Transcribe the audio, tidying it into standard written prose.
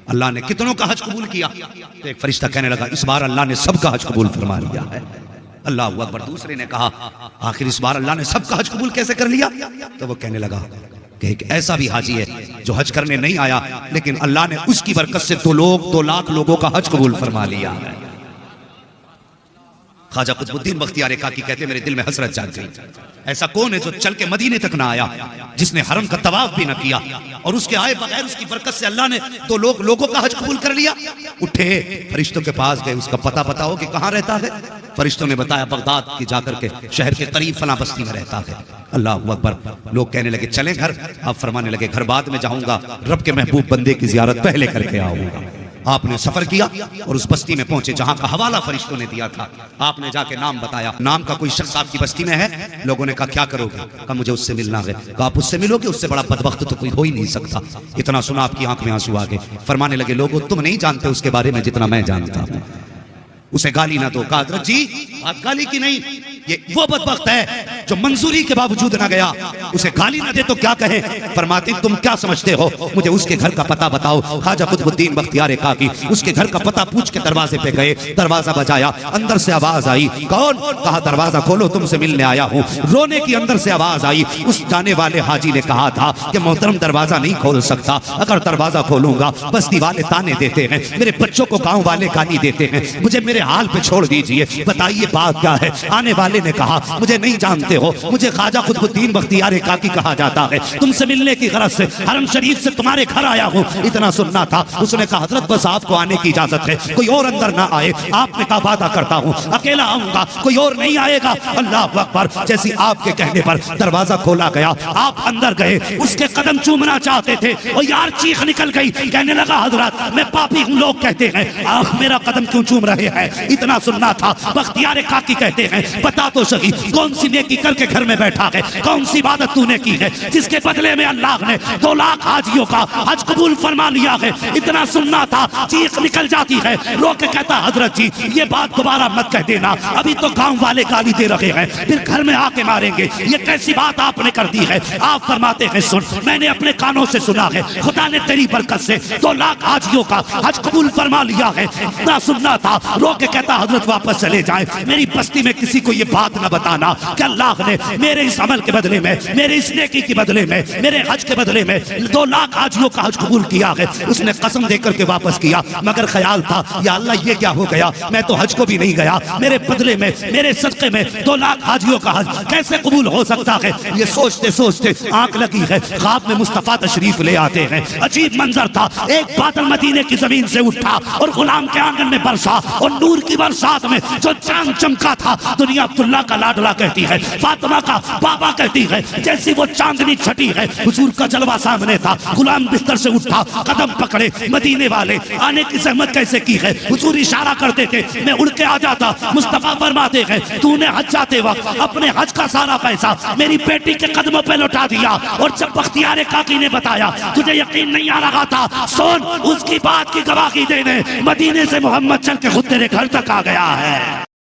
اللہ نے کتنوں کا حج قبول کیا؟ تو ایک فرشتہ کہنے لگا اس بار اللہ نے سب کا حج قبول فرما لیا ہے۔ اللہ اکبر۔ دوسرے نے کہا آخر اس بار اللہ نے سب کا حج قبول کیسے کر لیا؟ تو وہ کہنے لگا کہ ایک ایسا بھی حاجی ہے جو حج کرنے نہیں آیا لیکن اللہ نے اس کی برکت سے 2 لاکھ لوگوں کا حج قبول فرما لیا ہے۔ خواجہ قطب الدین بختیار کاکی کہتے میرے دل میں حسرت جاگ گئی، ایسا کون ہے جو چل کے مدینے تک نہ آیا، جس نے حرم کا طواف بھی نہ کیا، اور اس کے آئے بغیر اس کی برکت سے اللہ نے 2 لوگوں کا حج قبول کر لیا۔ اٹھے فرشتوں کے پاس گئے، اس کا پتہ بتاؤ کہ کہاں رہتا ہے؟ فرشتوں نے بتایا بغداد کی جا کر کے شہر کے قریب فلاں بستی میں رہتا ہے۔ اللہ اکبر۔ لوگ کہنے لگے چلیں گھر، آپ فرمانے لگے گھر بعد میں جاؤں گا، رب کے محبوب بندے کی زیارت پہلے کر کے آؤں گا۔ آپ نے سفر کیا اور اس بستی میں پہنچے جہاں کا حوالہ فرشتوں نے دیا تھا۔ آپ نے جا کے نام بتایا، نام کا کوئی شخص آپ کی بستی میں ہے؟ لوگوں نے کہا کیا کرو گے؟ کہا مجھے اس سے ملنا ہے۔ کہا آپ اس سے ملو گے؟ اس سے بڑا بدبخت تو کوئی ہو ہی نہیں سکتا۔ اتنا سنا آپ کی آنکھ میں آنسو آ گئے، فرمانے لگے لوگوں تم نہیں جانتے اس کے بارے میں جتنا میں جانتا ہوں، اسے گالی نہ دو۔ کہا حضرت جی بات گالی کی نہیں، یہ وہ بدبخت ہے جو منظوری کے باوجود نہ گیا، اسے گالی نہ دے تو کیا کہے؟ فرماتے تم کیا سمجھتے ہو، مجھے اس کے گھر کا پتہ بتاؤ۔ خواجہ قطب الدین بختیار کاکی اس کے گھر کا پتہ پوچھ کے دروازے پہ گئے، دروازہ بجایا، اندر سے آواز آئی، کون؟ کہا دروازہ کھولو تم سے ملنے آیا ہوں۔ رونے کی اندر سے آواز آئی، اس جانے والے حاجی نے کہا تھا کہ محترم دروازہ نہیں کھول سکتا، اگر دروازہ کھولوں گا بستی والے تانے دیتے ہیں، میرے بچوں کو گاؤں والے گالی دیتے ہیں، مجھے میرے حال پہ چھوڑ دیجئے، بتائیے بات کیا ہے؟ آنے والے نے کہا مجھے نہیں جانتے ہو، مجھے خواجہ قطب الدین بختیار کاکی کہا جاتا ہے، تم سے ملنے کی غرض سے حرم شریف سے تمہارے گھر آیا ہوں۔ اتنا سننا تھا، اس نے کہا حضرت بس آپ کو آنے کی اجازت ہے، کوئی اور اندر نہ آئے۔ آپ نے کہا وعدہ کرتا ہوں اکیلا آؤں گا، کوئی اور نہیں آئے گا۔ اللہ اکبر۔ جیسی آپ کے کہنے پر دروازہ کھولا گیا، آپ اندر گئے، اس کے قدم چومنا چاہتے تھے، اور یار چیخ نکل گئی، کہنے لگا حضرت میں پاپی ہوں، لوگ کہتے ہیں آپ میرا قدم کیوں چوم رہے ہیں؟ اتنا سننا تھا، بختیار کاکی کہتے ہیں بتا تو صحیح کون سی نیکی کر کے گھر میں بیٹھا ہے، کون سی عبادت تو نے کی ہے جس کے بدلے میں اللہ نے 2 لاکھ حاجیوں کا حج قبول فرما لیا ہے؟ اتنا سننا تھا، چیخ نکل جاتی ہے، رو کے کہتا حضرت جی یہ بات دوبارہ مت کہہ دینا، ابھی تو گاؤں والے گالی دے رہے ہیں، پھر گھر میں آ کے ماریں گے، یہ کیسی بات آپ نے کر دی ہے؟ آپ فرماتے ہیں سن، میں نے اپنے کانوں سے سنا ہے، خدا نے تیری برکت سے 2 لاکھ حاجیوں کا حج قبول فرما لیا ہے۔ اتنا سننا تھا، رو کے کہتا حضرت واپس چلے جائیں، میری بستی میں کسی کو یہ بات نہ بتانا کہ اللہ نے میرے اس عمل کے بدلے میں، میرے اس نیکی کے بدلے میں، میرے حج کے بدلے میں 2 لاکھ حاجیوں کا حج قبول کیا ہے۔ اس نے قسم دے کر کے واپس کیا، مگر خیال تھا یا اللہ یہ کیا ہو گیا، میں تو حج کو بھی نہیں گیا، میرے بدلے میں، میرے صدقے میں 2 لاکھ حاجیوں کا حج کیسے قبول ہو سکتا ہے؟ یہ سوچتے سوچتے آنکھ لگی ہے، خواب میں مصطفیٰ تشریف لے آتے ہیں۔ عجیب منظر تھا، ایک بادل مدینے کی زمین سے اٹھا اور غلام کے آنگن میں برسا، اور نور کی برسات میں جو چاند چمکا تھا، دنیا عبداللہ کا لاڈلا کہتی ہے، فاطمہ کا بابا کہتی ہے، جیسی وہ چاندنی چھٹی ہے، حضور کا جلوہ سامنے تھا، غلام بستر سے اٹھا، قدم پکڑے، مدینے والے آنے کی زحمت کیسے کی ہے؟ حضور اشارہ کرتے تھے میں اڑ کے آ جاتا، مصطفیٰ فرماتے ہیں تو نے حج جاتے وقت اپنے حج کا سارا پیسہ میری بیٹی کے قدموں پہ لوٹا دیا، اور جب بختیار کاکی نے بتایا تجھے یقین نہیں آ رہا تھا، سن اس کی بات کی گواہی دینے مدینے سے محمد چل کے خود تیرے گھر تک آ گیا ہے۔